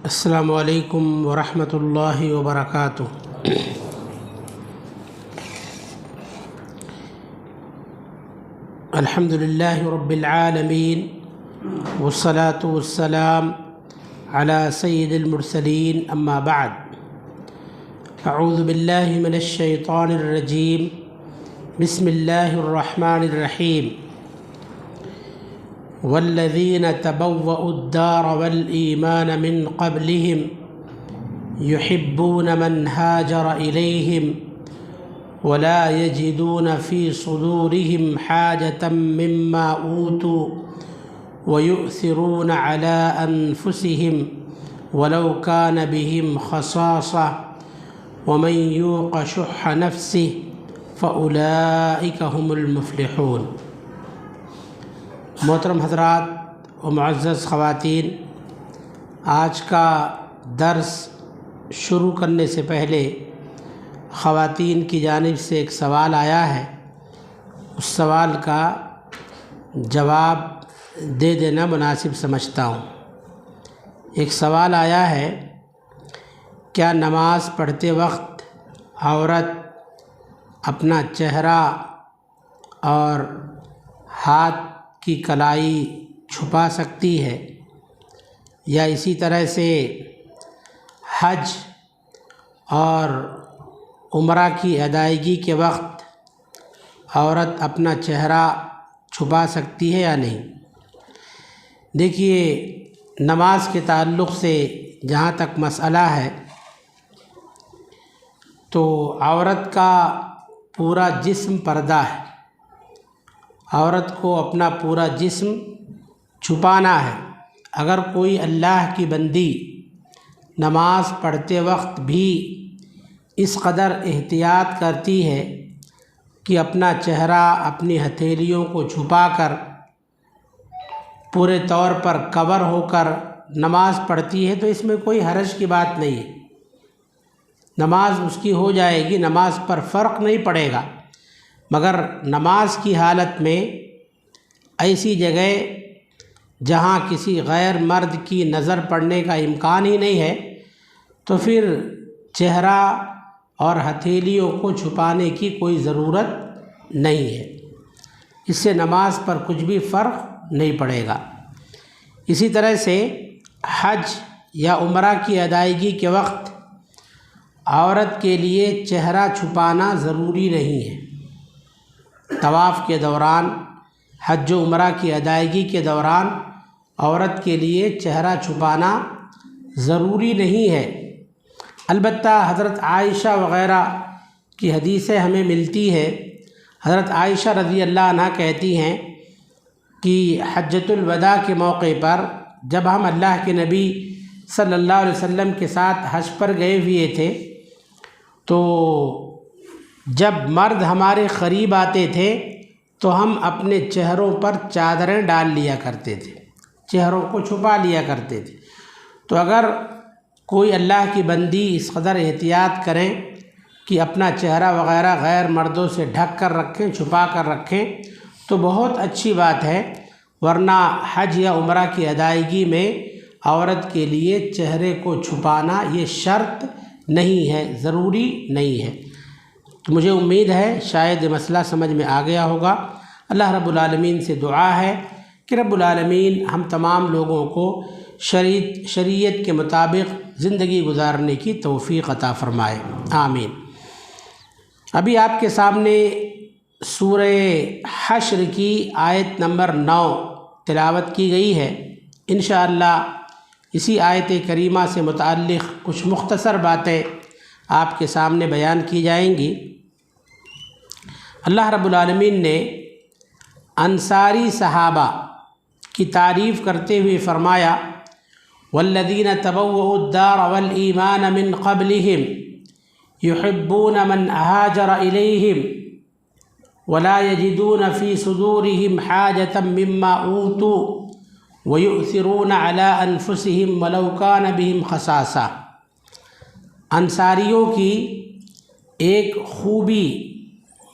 السلام علیکم ورحمۃ اللہ وبرکاتہ۔ الحمد للہ رب العالمین والصلاة والسلام علی سید المرسلین، اما بعد، اعوذ باللہ من الشیطان الرجیم، بسم اللہ الرحمن الرحیم۔ والذین تبوأوا الدار والایمان من قبلهم يحبون من هاجر إليهم ولا يجدون في صدورهم حاجة مما أوتوا ويؤثرون على أنفسهم ولو كان بهم خصاصة ومن يوق شح نفسه فأولئك هم المفلحون۔ محترم حضرات و معزز خواتین، آج کا درس شروع کرنے سے پہلے خواتین کی جانب سے ایک سوال آیا ہے، اس سوال کا جواب دے دینا مناسب سمجھتا ہوں۔ ایک سوال آیا ہے، کیا نماز پڑھتے وقت عورت اپنا چہرہ اور ہاتھ کی کلائی چھپا سکتی ہے، یا اسی طرح سے حج اور عمرہ کی ادائیگی کے وقت عورت اپنا چہرہ چھپا سکتی ہے یا نہیں؟ دیکھیے، نماز کے تعلق سے جہاں تک مسئلہ ہے تو عورت کا پورا جسم پردہ ہے، عورت کو اپنا پورا جسم چھپانا ہے۔ اگر کوئی اللہ کی بندی نماز پڑھتے وقت بھی اس قدر احتیاط کرتی ہے کہ اپنا چہرہ اپنی ہتھیلیوں کو چھپا کر پورے طور پر کور ہو کر نماز پڑھتی ہے تو اس میں کوئی حرج کی بات نہیں ہے، نماز اس کی ہو جائے گی، نماز پر فرق نہیں پڑے گا۔ مگر نماز کی حالت میں ایسی جگہ جہاں کسی غیر مرد کی نظر پڑنے کا امکان ہی نہیں ہے تو پھر چہرہ اور ہتھیلیوں کو چھپانے کی کوئی ضرورت نہیں ہے، اس سے نماز پر کچھ بھی فرق نہیں پڑے گا۔ اسی طرح سے حج یا عمرہ کی ادائیگی کے وقت عورت کے لیے چہرہ چھپانا ضروری نہیں ہے۔ طواف کے دوران، حج و عمرہ کی ادائیگی کے دوران عورت کے لیے چہرہ چھپانا ضروری نہیں ہے۔ البتہ حضرت عائشہ وغیرہ کی حدیثیں ہمیں ملتی ہے۔ حضرت عائشہ رضی اللہ عنہ کہتی ہیں کہ حجۃ الوداع کے موقع پر جب ہم اللہ کے نبی صلی اللہ علیہ وسلم کے ساتھ حج پر گئے ہوئے تھے تو جب مرد ہمارے قریب آتے تھے تو ہم اپنے چہروں پر چادریں ڈال لیا کرتے تھے، چہروں کو چھپا لیا کرتے تھے۔ تو اگر کوئی اللہ کی بندی اس قدر احتیاط کریں کہ اپنا چہرہ وغیرہ غیر مردوں سے ڈھک کر رکھیں، چھپا کر رکھیں تو بہت اچھی بات ہے، ورنہ حج یا عمرہ کی ادائیگی میں عورت کے لیے چہرے کو چھپانا یہ شرط نہیں ہے، ضروری نہیں ہے۔ تو مجھے امید ہے شاید یہ مسئلہ سمجھ میں آ گیا ہوگا۔ اللہ رب العالمین سے دعا ہے کہ رب العالمین ہم تمام لوگوں کو شریعت کے مطابق زندگی گزارنے کی توفیق عطا فرمائے، آمین۔ ابھی آپ کے سامنے سورہ حشر کی آیت نمبر 9 تلاوت کی گئی ہے۔ انشاءاللہ اسی آیت کریمہ سے متعلق کچھ مختصر باتیں آپ کے سامنے بیان کی جائیں گی۔ اللہ رب العالمین نے انصاری صحابہ کی تعریف کرتے ہوئے فرمایا، والذین تبوؤوا الدار والایمان من قبلہم یحبون من ہاجر الیہم ولا یجدون فی صدورہم حاجة مما اوتوا ویؤثرون علی انفسہم ولو کان بہم خصاصہ۔ انصاریوں کی ایک خوبی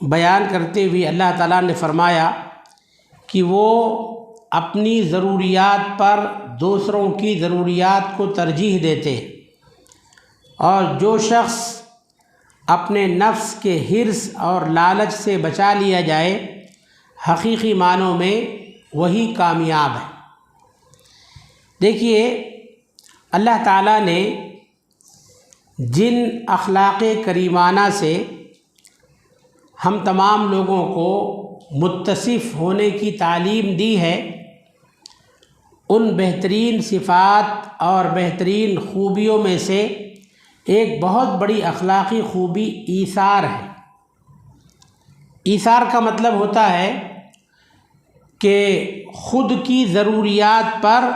بیان کرتے ہوئے اللہ تعالیٰ نے فرمایا کہ وہ اپنی ضروریات پر دوسروں کی ضروریات کو ترجیح دیتے ہیں، اور جو شخص اپنے نفس کے حرص اور لالچ سے بچا لیا جائے حقیقی معنوں میں وہی کامیاب ہے۔ دیکھیے، اللہ تعالیٰ نے جن اخلاق کریمانہ سے ہم تمام لوگوں کو متصف ہونے کی تعلیم دی ہے، ان بہترین صفات اور بہترین خوبیوں میں سے ایک بہت بڑی اخلاقی خوبی ایثار ہے۔ ایثار کا مطلب ہوتا ہے کہ خود کی ضروریات پر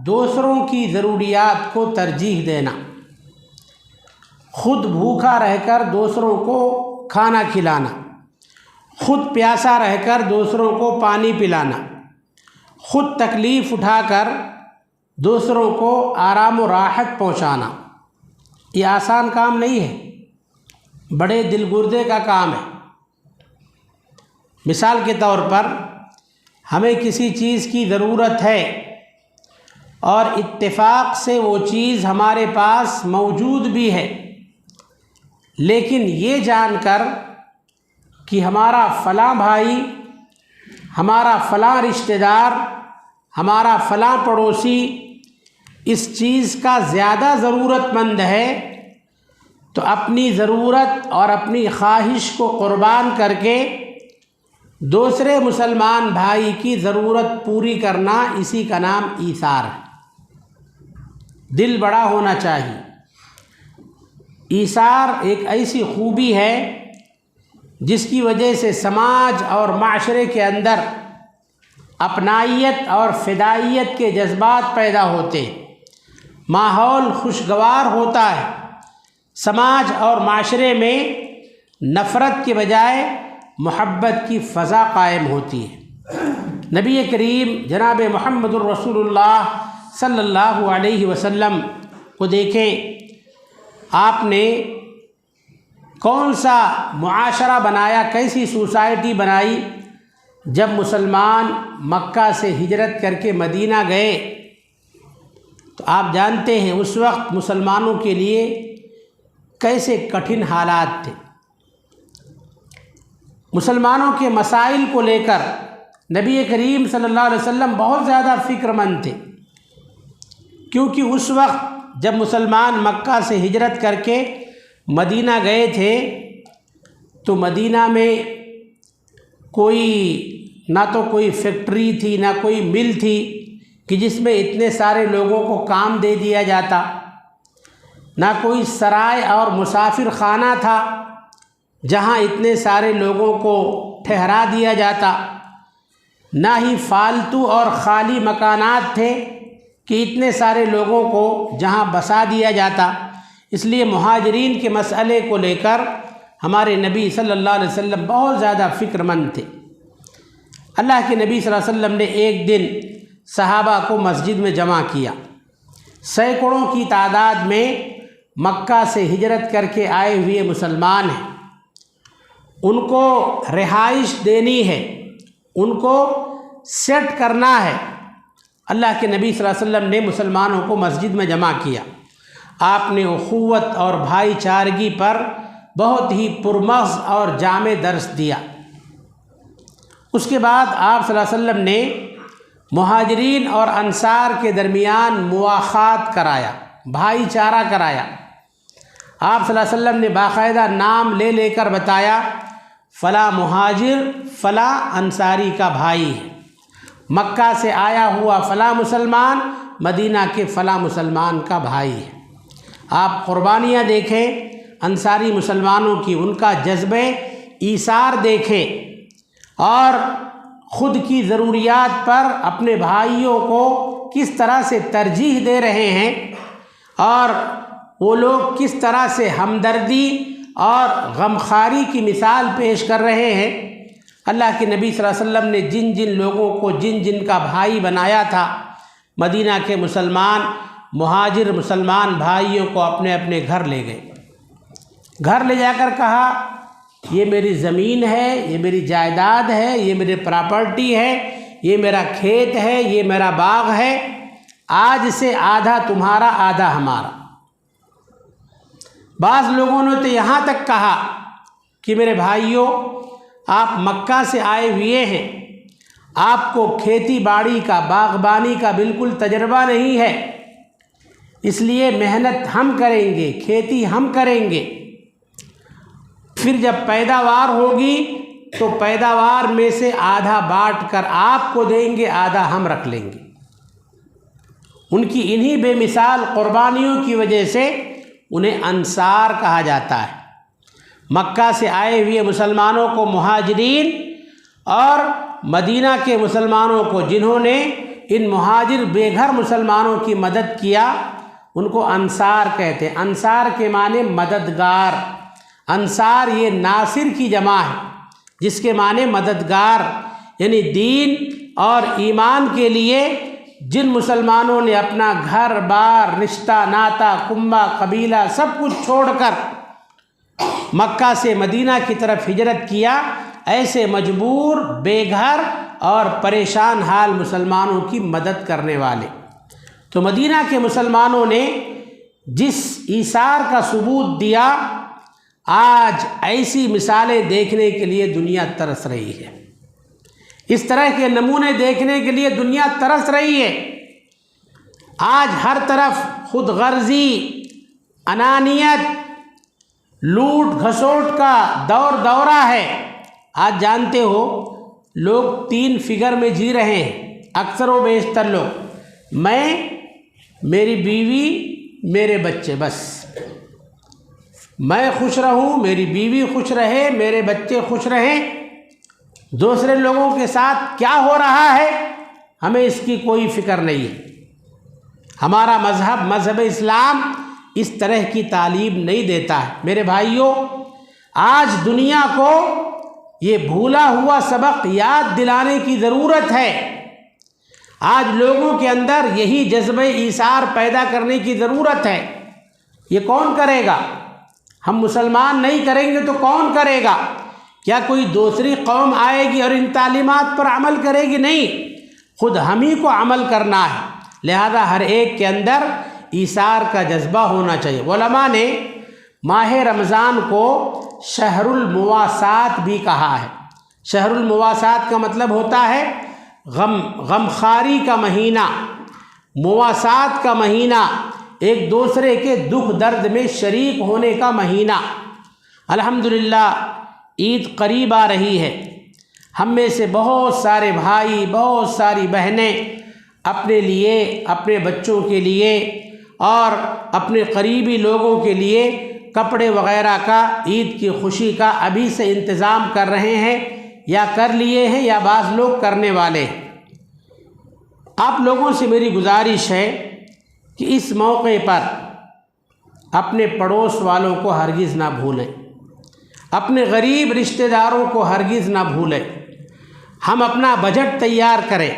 دوسروں کی ضروریات کو ترجیح دینا، خود بھوکا رہ کر دوسروں کو کھانا کھلانا، خود پیاسا رہ کر دوسروں کو پانی پلانا، خود تکلیف اٹھا کر دوسروں کو آرام و راحت پہنچانا، یہ آسان کام نہیں ہے، بڑے دل گردے کا کام ہے۔ مثال کے طور پر ہمیں کسی چیز کی ضرورت ہے اور اتفاق سے وہ چیز ہمارے پاس موجود بھی ہے، لیکن یہ جان کر کہ ہمارا فلاں بھائی، ہمارا فلاں رشتہ دار، ہمارا فلاں پڑوسی اس چیز کا زیادہ ضرورت مند ہے، تو اپنی ضرورت اور اپنی خواہش کو قربان کر کے دوسرے مسلمان بھائی کی ضرورت پوری کرنا، اسی کا نام ایثار ہے۔ دل بڑا ہونا چاہیے۔ ایثار ایک ایسی خوبی ہے جس کی وجہ سے سماج اور معاشرے کے اندر اپنائیت اور فدائیت کے جذبات پیدا ہوتے، ماحول خوشگوار ہوتا ہے، سماج اور معاشرے میں نفرت کے بجائے محبت کی فضا قائم ہوتی ہے۔ نبی کریم جناب محمد الرسول اللہ صلی اللہ علیہ وسلم کو دیکھیں، آپ نے کون سا معاشرہ بنایا، کیسی سوسائٹی بنائی جب مسلمان مکہ سے ہجرت کر کے مدینہ گئے۔ تو آپ جانتے ہیں اس وقت مسلمانوں کے لیے کیسے کٹھن حالات تھے۔ مسلمانوں کے مسائل کو لے کر نبی کریم صلی اللہ علیہ وسلم بہت زیادہ فکر مند تھے، کیونکہ اس وقت جب مسلمان مکہ سے ہجرت کر کے مدینہ گئے تھے تو مدینہ میں نہ تو کوئی فیکٹری تھی، نہ کوئی مل تھی کہ جس میں اتنے سارے لوگوں کو کام دے دیا جاتا، نہ کوئی سرائے اور مسافر خانہ تھا جہاں اتنے سارے لوگوں کو ٹھہرا دیا جاتا، نہ ہی فالتو اور خالی مکانات تھے کہ اتنے سارے لوگوں کو جہاں بسا دیا جاتا۔ اس لیے مہاجرین کے مسئلے کو لے کر ہمارے نبی صلی اللہ علیہ وسلم بہت زیادہ فکر مند تھے۔ اللہ کے نبی صلی اللہ علیہ وسلم نے ایک دن صحابہ کو مسجد میں جمع کیا، سینکڑوں کی تعداد میں مکہ سے ہجرت کر کے آئے ہوئے مسلمان ہیں، ان کو رہائش دینی ہے، ان کو سیٹ کرنا ہے۔ اللہ کے نبی صلی اللہ علیہ وسلم نے مسلمانوں کو مسجد میں جمع کیا، آپ نے اخوت اور بھائی چارگی پر بہت ہی پرمغز اور جامع درس دیا۔ اس کے بعد آپ صلی اللہ علیہ وسلم نے مہاجرین اور انصار کے درمیان مواخات کرایا، بھائی چارہ کرایا۔ آپ صلی اللہ علیہ وسلم نے باقاعدہ نام لے لے کر بتایا، فلاں مہاجر فلاں انصاری کا بھائی ہے، مکہ سے آیا ہوا فلاں مسلمان مدینہ کے فلاں مسلمان کا بھائی ہے۔ آپ قربانیاں دیکھیں انصاری مسلمانوں کی، ان کا جذبہ ایثار دیکھیں، اور خود کی ضروریات پر اپنے بھائیوں کو کس طرح سے ترجیح دے رہے ہیں، اور وہ لوگ کس طرح سے ہمدردی اور غمخواری کی مثال پیش کر رہے ہیں۔ اللہ کے نبی صلی اللہ علیہ وسلم نے جن جن لوگوں کو جن جن کا بھائی بنایا تھا، مدینہ کے مسلمان مہاجر مسلمان بھائیوں کو اپنے اپنے گھر لے گئے، گھر لے جا کر کہا یہ میری زمین ہے، یہ میری جائیداد ہے، یہ میری پراپرٹی ہے، یہ میرا کھیت ہے، یہ میرا باغ ہے، آج سے آدھا تمہارا آدھا ہمارا۔ بعض لوگوں نے تو یہاں تک کہا کہ میرے بھائیوں، آپ مکہ سے آئے ہوئے ہیں، آپ کو کھیتی باڑی کا، باغبانی کا بالکل تجربہ نہیں ہے، اس لیے محنت ہم کریں گے، کھیتی ہم کریں گے، پھر جب پیداوار ہوگی تو پیداوار میں سے آدھا بانٹ کر آپ کو دیں گے، آدھا ہم رکھ لیں گے۔ ان کی انہی بے مثال قربانیوں کی وجہ سے انہیں انصار کہا جاتا ہے۔ مکہ سے آئے ہوئے مسلمانوں کو مہاجرین، اور مدینہ کے مسلمانوں کو جنہوں نے ان مہاجر بے گھر مسلمانوں کی مدد کیا، ان کو انصار کہتے ہیں۔ انصار کے معنی مددگار، انصار یہ ناصر کی جمع ہے، جس کے معنی مددگار، یعنی دین اور ایمان کے لیے جن مسلمانوں نے اپنا گھر بار، رشتہ ناتا، کنبہ قبیلہ سب کچھ چھوڑ کر مکہ سے مدینہ کی طرف ہجرت کیا، ایسے مجبور، بے گھر اور پریشان حال مسلمانوں کی مدد کرنے والے۔ تو مدینہ کے مسلمانوں نے جس ایثار کا ثبوت دیا، آج ایسی مثالیں دیکھنے کے لیے دنیا ترس رہی ہے، اس طرح کے نمونے دیکھنے کے لیے دنیا ترس رہی ہے۔ آج ہر طرف خود غرضی، انانیت، لوٹ گھسوٹ کا دورہ ہے۔ آج جانتے ہو لوگ 3 فگر میں جی رہے ہیں، اکثر و بیشتر لوگ، میں، میری بیوی، میرے بچے، بس میں خوش رہوں، میری بیوی خوش رہے، میرے بچے خوش رہیں، دوسرے لوگوں کے ساتھ کیا ہو رہا ہے ہمیں اس کی کوئی فکر نہیں ہے۔ ہمارا مذہب اسلام اس طرح کی تعلیم نہیں دیتا ہے۔ میرے بھائیوں، آج دنیا کو یہ بھولا ہوا سبق یاد دلانے کی ضرورت ہے۔ آج لوگوں کے اندر یہی جذبہ ایثار پیدا کرنے کی ضرورت ہے۔ یہ کون کرے گا؟ ہم مسلمان نہیں کریں گے تو کون کرے گا؟ کیا کوئی دوسری قوم آئے گی اور ان تعلیمات پر عمل کرے گی؟ نہیں، خود ہم ہی کو عمل کرنا ہے۔ لہذا ہر ایک کے اندر ایثار کا جذبہ ہونا چاہیے۔ علماء نے ماہ رمضان کو شہر المواسات بھی کہا ہے۔ شہر المواسات کا مطلب ہوتا ہے غمخواری کا مہینہ، مواسات کا مہینہ، ایک دوسرے کے دکھ درد میں شریک ہونے کا مہینہ۔ الحمدللہ عید قریب آ رہی ہے، ہم میں سے بہت سارے بھائی، بہت ساری بہنیں اپنے لیے، اپنے بچوں کے لیے اور اپنے قریبی لوگوں کے لیے کپڑے وغیرہ کا، عید کی خوشی کا ابھی سے انتظام کر رہے ہیں، یا کر لیے ہیں، یا بعض لوگ کرنے والے ہیں۔ آپ لوگوں سے میری گزارش ہے کہ اس موقع پر اپنے پڑوس والوں کو ہرگز نہ بھولیں، اپنے غریب رشتہ داروں کو ہرگز نہ بھولیں۔ ہم اپنا بجٹ تیار کریں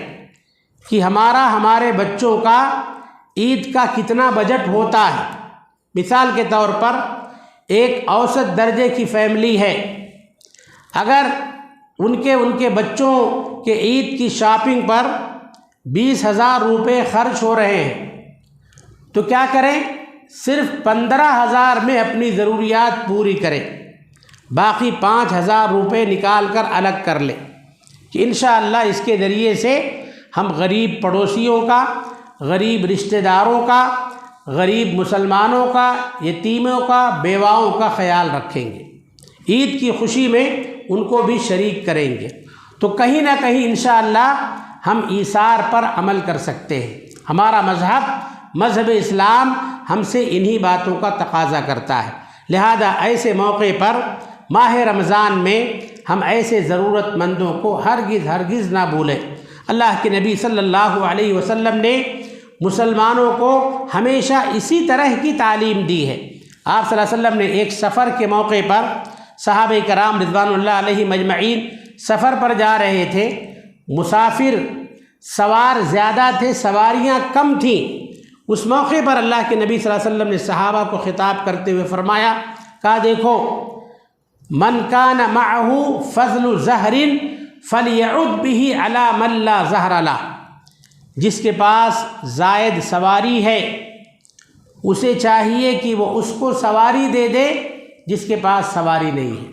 کہ ہمارے بچوں کا عید کا کتنا بجٹ ہوتا ہے۔ مثال کے طور پر ایک اوسط درجے کی فیملی ہے، اگر ان کے بچوں کے عید کی شاپنگ پر 20,000 روپے خرچ ہو رہے ہیں، تو کیا کریں؟ صرف 15,000 میں اپنی ضروریات پوری کریں، باقی 5,000 روپے نکال کر الگ کر لیں کہ انشاءاللہ اس کے ذریعے سے ہم غریب پڑوسیوں کا، غریب رشتہ داروں کا، غریب مسلمانوں کا، یتیموں کا، بیواؤں کا خیال رکھیں گے، عید کی خوشی میں ان کو بھی شریک کریں گے، تو کہیں نہ کہیں انشاءاللہ ہم ایثار پر عمل کر سکتے ہیں۔ ہمارا مذہب اسلام ہم سے انہی باتوں کا تقاضا کرتا ہے۔ لہذا ایسے موقع پر ماہ رمضان میں ہم ایسے ضرورت مندوں کو ہرگز نہ بھولیں۔ اللہ کے نبی صلی اللہ علیہ وسلم نے مسلمانوں کو ہمیشہ اسی طرح کی تعلیم دی ہے۔ آپ صلی اللہ علیہ وسلم نے ایک سفر کے موقع پر، صحابہ کرام رضوان اللہ علیہ مجمعین سفر پر جا رہے تھے، مسافر سوار زیادہ تھے، سواریاں کم تھیں۔ اس موقع پر اللہ کے نبی صلی اللہ علیہ وسلم نے صحابہ کو خطاب کرتے ہوئے فرمایا، کہا دیکھو، من کان معہ فضل زہر فلیعد بہ علی من لا زہر لہ، جس کے پاس زائد سواری ہے اسے چاہیے کہ وہ اس کو سواری دے دے جس کے پاس سواری نہیں ہے۔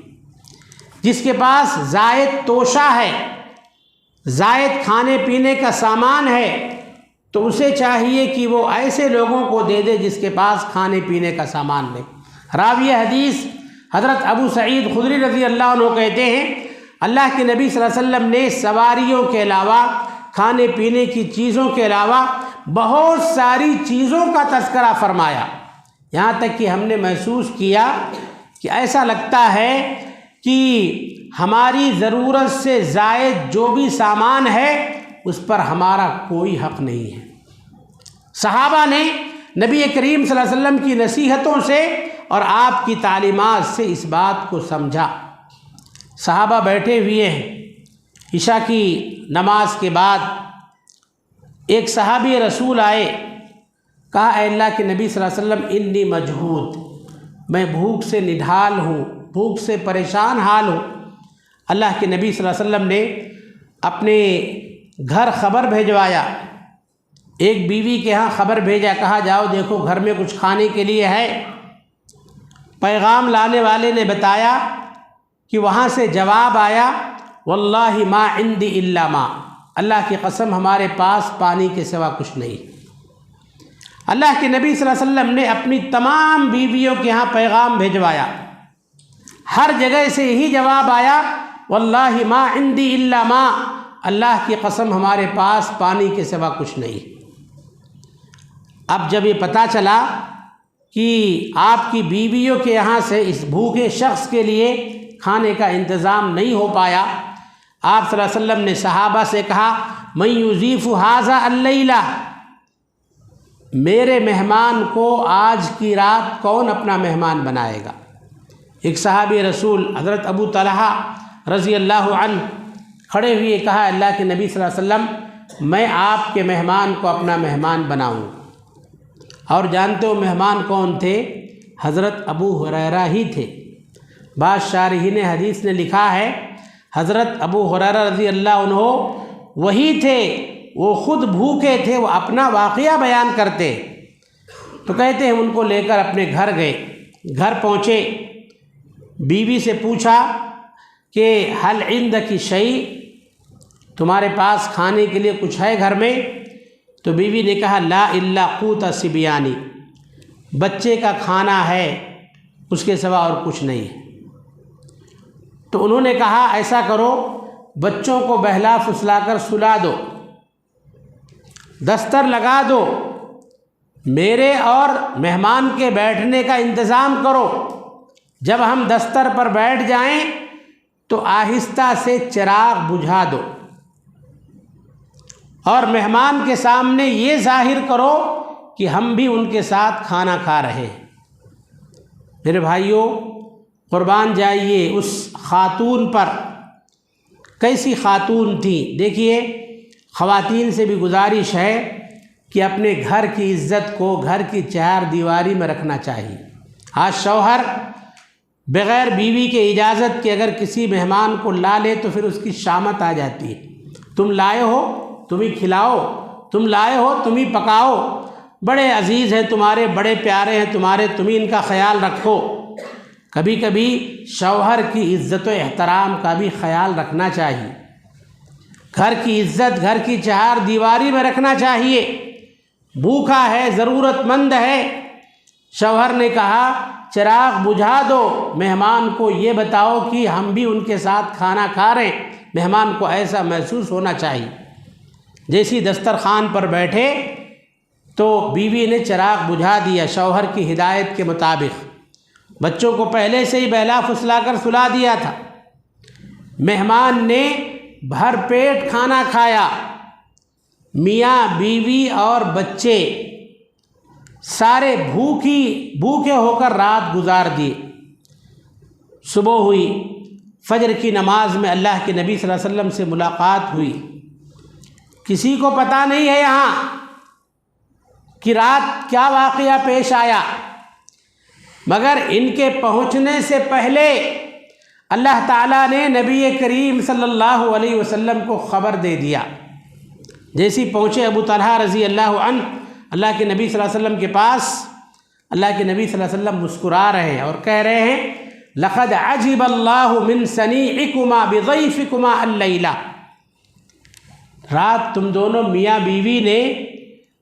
جس کے پاس زائد توشہ ہے، زائد کھانے پینے کا سامان ہے، تو اسے چاہیے کہ وہ ایسے لوگوں کو دے دے جس کے پاس کھانے پینے کا سامان نہیں۔ راوی حدیث حضرت ابو سعید خدری رضی اللہ عنہ کہتے ہیں اللہ کے نبی صلی اللہ علیہ وسلم نے سواریوں کے علاوہ، کھانے پینے کی چیزوں کے علاوہ بہت ساری چیزوں کا تذکرہ فرمایا، یہاں تک کہ ہم نے محسوس کیا کہ ایسا لگتا ہے کہ ہماری ضرورت سے زائد جو بھی سامان ہے اس پر ہمارا کوئی حق نہیں ہے۔ صحابہ نے نبی کریم صلی اللہ علیہ وسلم کی نصیحتوں سے اور آپ کی تعلیمات سے اس بات کو سمجھا۔ صحابہ بیٹھے ہوئے ہیں، عشاء کی نماز کے بعد ایک صحابی رسول آئے، کہا اے اللہ کے نبی صلی اللہ علیہ وسلم انی مجہود، میں بھوک سے نڈھال ہوں، بھوک سے پریشان حال ہوں۔ اللہ کے نبی صلی اللہ علیہ وسلم نے اپنے گھر خبر بھیجوایا، ایک بیوی کے ہاں خبر بھیجا، کہا جاؤ دیکھو گھر میں کچھ کھانے کے لیے ہے۔ پیغام لانے والے نے بتایا کہ وہاں سے جواب آیا واللہ ما عندی الا ما، اللہ کی قسم ہمارے پاس پانی کے سوا کچھ نہیں۔ اللہ کے نبی صلی اللہ علیہ وسلم نے اپنی تمام بیویوں کے ہاں پیغام بھیجوایا، ہر جگہ سے یہی جواب آیا واللہ ما عندی الا ما، اللہ کی قسم ہمارے پاس پانی کے سوا کچھ نہیں۔ اب جب یہ پتہ چلا کہ آپ کی بیویوں کے یہاں سے اس بھوکے شخص کے لیے کھانے کا انتظام نہیں ہو پایا، آپ صلی اللہ علیہ وسلم نے صحابہ سے کہا من یضیف ھذا اللیلہ، میرے مہمان کو آج کی رات کون اپنا مہمان بنائے گا؟ ایک صحابی رسول حضرت ابو طلحہ رضی اللہ عنہ کھڑے ہوئے کہا اللہ کے نبی صلی اللہ علیہ وسلم میں آپ کے مہمان کو اپنا مہمان بناؤں۔ اور جانتے ہو مہمان کون تھے؟ حضرت ابو ہریرہ ہی تھے۔ بعض شارحین حدیث نے لکھا ہے حضرت ابو ہریرہ رضی اللہ عنہ وہی تھے، وہ خود بھوکے تھے، وہ اپنا واقعہ بیان کرتے تو کہتے ہیں ان کو لے کر اپنے گھر گئے، گھر پہنچے، بیوی سے پوچھا کہ حل عندک شیء، تمہارے پاس کھانے کے لیے کچھ ہے گھر میں؟ تو بیوی نے کہا لا الا قوت صبیانی، بچے کا کھانا ہے، اس کے سوا اور کچھ نہیں ہے۔ تو انہوں نے کہا ایسا کرو بچوں کو بہلا پھسلا کر سلا دو، دستر لگا دو، میرے اور مہمان کے بیٹھنے کا انتظام کرو، جب ہم دستر پر بیٹھ جائیں تو آہستہ سے چراغ بجھا دو اور مہمان کے سامنے یہ ظاہر کرو کہ ہم بھی ان کے ساتھ کھانا کھا رہے ہیں۔ میرے بھائیوں قربان جائیے اس خاتون پر، کیسی خاتون تھی؟ دیکھیے خواتین سے بھی گزارش ہے کہ اپنے گھر کی عزت کو گھر کی چار دیواری میں رکھنا چاہیے۔ آج شوہر بغیر بیوی کے اجازت کے اگر کسی مہمان کو لا لے تو پھر اس کی شامت آ جاتی ہے، تم لائے ہو تم ہی کھلاؤ، تم لائے ہو تم ہی پکاؤ، بڑے عزیز ہیں تمہارے، بڑے پیارے ہیں تمہارے، تم ہی ان کا خیال رکھو۔ کبھی کبھی شوہر کی عزت و احترام کا بھی خیال رکھنا چاہیے، گھر کی عزت گھر کی چہار دیواری میں رکھنا چاہیے۔ بھوکا ہے، ضرورت مند ہے، شوہر نے کہا چراغ بجھا دو، مہمان کو یہ بتاؤ کہ ہم بھی ان کے ساتھ کھانا کھا رہے ہیں، مہمان کو ایسا محسوس ہونا چاہیے۔ جیسی دسترخوان پر بیٹھے تو بیوی نے چراغ بجھا دیا شوہر کی ہدایت کے مطابق، بچوں کو پہلے سے ہی بہلا پھسلا کر سلا دیا تھا، مہمان نے بھر پیٹ کھانا کھایا، میاں بیوی اور بچے سارے بھوکے ہو کر رات گزار دیے۔ صبح ہوئی، فجر کی نماز میں اللہ کے نبی صلی اللہ علیہ وسلم سے ملاقات ہوئی، کسی کو پتہ نہیں ہے یہاں کہ رات کیا واقعہ پیش آیا، مگر ان کے پہنچنے سے پہلے اللہ تعالیٰ نے نبی کریم صلی اللہ علیہ وسلم کو خبر دے دیا۔ جیسی پہنچے ابو طلحہ رضی اللہ عنہ اللہ کے نبی صلی اللہ علیہ وسلم کے پاس، اللہ کے نبی صلی اللہ علیہ وسلم مسکرا رہے ہیں اور کہہ رہے ہیں لقد عجب اللہ من صنیعکما بضیفکما اللیلہ، رات تم دونوں میاں بیوی نے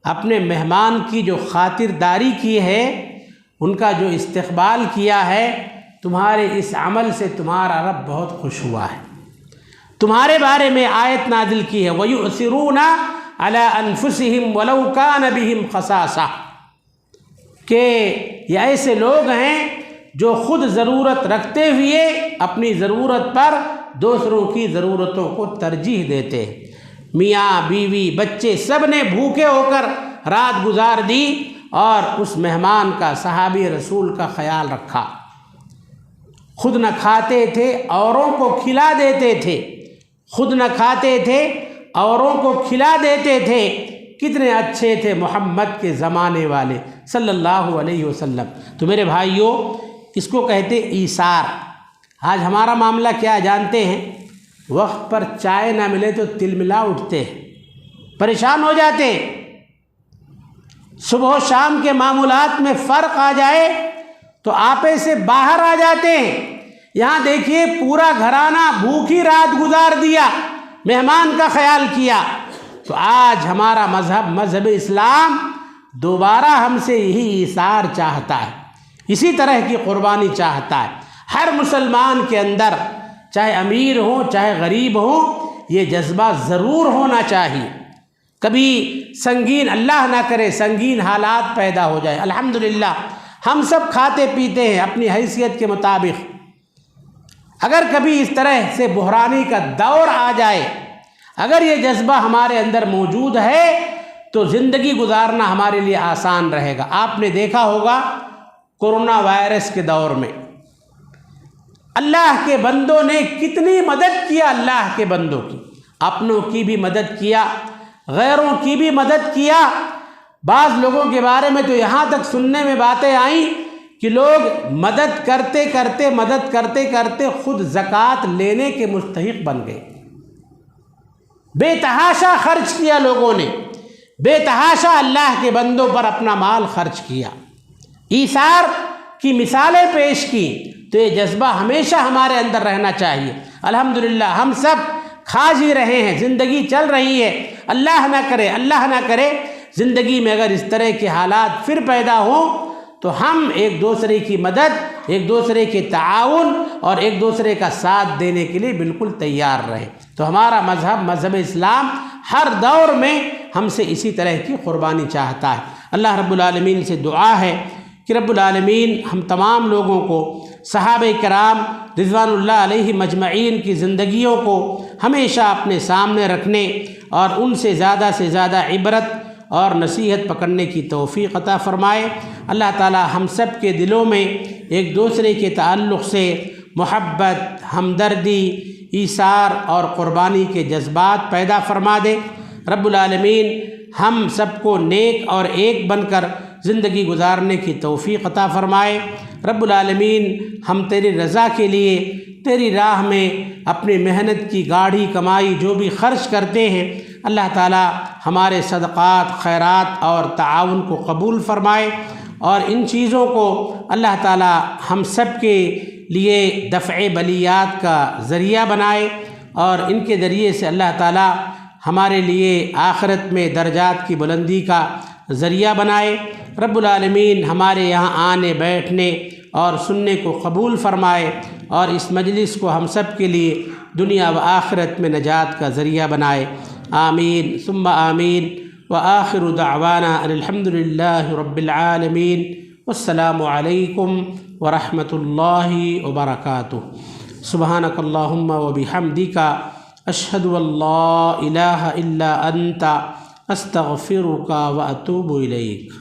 اپنے مہمان کی جو خاطرداری کی ہے، ان کا جو استقبال کیا ہے، تمہارے اس عمل سے تمہارا رب بہت خوش ہوا ہے، تمہارے بارے میں آیت نازل کی ہے وَيُؤْثِرُونَ عَلَىٰ أَنفُسِهِمْ وَلَوْ كَانَ بِهِمْ خَصَاصَةٌ، کہ یہ ایسے لوگ ہیں جو خود ضرورت رکھتے ہوئے اپنی ضرورت پر دوسروں کی ضرورتوں کو ترجیح دیتے ہیں۔ میاں بیوی بچے سب نے بھوکے ہو کر رات گزار دی اور اس مہمان کا، صحابی رسول کا خیال رکھا، خود نہ کھاتے تھے اوروں کو کھلا دیتے تھے، خود نہ کھاتے تھے اوروں کو کھلا دیتے تھے۔ کتنے اچھے تھے محمد کے زمانے والے صلی اللہ علیہ وسلم۔ تو میرے بھائیوں، اس کو کہتے ایثار۔ آج ہمارا معاملہ کیا جانتے ہیں؟ وقت پر چائے نہ ملے تو تلملا اٹھتے ہیں، پریشان ہو جاتے ہیں، صبح و شام کے معمولات میں فرق آ جائے تو آپے سے باہر آ جاتے ہیں۔ یہاں دیکھیے پورا گھرانہ بھوکی رات گزار دیا، مہمان کا خیال کیا۔ تو آج ہمارا مذہب اسلام دوبارہ ہم سے یہی ایثار چاہتا ہے، اسی طرح کی قربانی چاہتا ہے۔ ہر مسلمان کے اندر، چاہے امیر ہوں چاہے غریب ہوں، یہ جذبہ ضرور ہونا چاہیے۔ کبھی سنگین، اللہ نہ کرے سنگین حالات پیدا ہو جائے، الحمدللہ ہم سب کھاتے پیتے ہیں اپنی حیثیت کے مطابق، اگر کبھی اس طرح سے بحرانی کا دور آ جائے، اگر یہ جذبہ ہمارے اندر موجود ہے تو زندگی گزارنا ہمارے لیے آسان رہے گا۔ آپ نے دیکھا ہوگا کورونا وائرس کے دور میں اللہ کے بندوں نے کتنی مدد کیا، اللہ کے بندوں کی، اپنوں کی بھی مدد کیا، غیروں کی بھی مدد کیا۔ بعض لوگوں کے بارے میں تو یہاں تک سننے میں باتیں آئیں کہ لوگ مدد کرتے کرتے خود زکوٰۃ لینے کے مستحق بن گئے۔ بے تحاشا خرچ کیا لوگوں نے، بے تحاشا اللہ کے بندوں پر اپنا مال خرچ کیا، ایثار کی مثالیں پیش کی۔ تو یہ جذبہ ہمیشہ ہمارے اندر رہنا چاہیے۔ الحمدللہ ہم سب کھا جی رہے ہیں، زندگی چل رہی ہے۔ اللہ نہ کرے زندگی میں اگر اس طرح کے حالات پھر پیدا ہوں تو ہم ایک دوسرے کی مدد، ایک دوسرے کے تعاون اور ایک دوسرے کا ساتھ دینے کے لیے بالکل تیار رہیں۔ تو ہمارا مذہب اسلام ہر دور میں ہم سے اسی طرح کی قربانی چاہتا ہے۔ اللہ رب العالمین سے دعا ہے کہ رب العالمین ہم تمام لوگوں کو صحابہ کرام رضوان اللہ علیہ مجمعین کی زندگیوں کو ہمیشہ اپنے سامنے رکھنے اور ان سے زیادہ عبرت اور نصیحت پکڑنے کی توفیق عطا فرمائے۔ اللہ تعالی ہم سب کے دلوں میں ایک دوسرے کے تعلق سے محبت، ہمدردی، ایثار اور قربانی کے جذبات پیدا فرما دے۔ رب العالمین ہم سب کو نیک اور ایک بن کر زندگی گزارنے کی توفیق عطا فرمائے۔ رب العالمین ہم تیری رضا کے لیے تیری راہ میں اپنی محنت کی گاڑھی کمائی جو بھی خرچ کرتے ہیں، اللہ تعالی ہمارے صدقات، خیرات اور تعاون کو قبول فرمائے، اور ان چیزوں کو اللہ تعالی ہم سب کے لیے دفع بلیات کا ذریعہ بنائے، اور ان کے ذریعے سے اللہ تعالی ہمارے لیے آخرت میں درجات کی بلندی کا ذریعہ بنائے۔ رب العالمین ہمارے یہاں آنے، بیٹھنے اور سننے کو قبول فرمائے، اور اس مجلس کو ہم سب کے لیے دنیا و آخرت میں نجات کا ذریعہ بنائے۔ آمین ثم آمین، وآخر دعوانا ان الحمد للہ رب العالمین، والسلام علیکم ورحمۃ اللہ وبرکاتہ۔ سبحانک اللہم وبحمدک، اشہد ان لا الہ الا انت، استغفرک واتوب الیک۔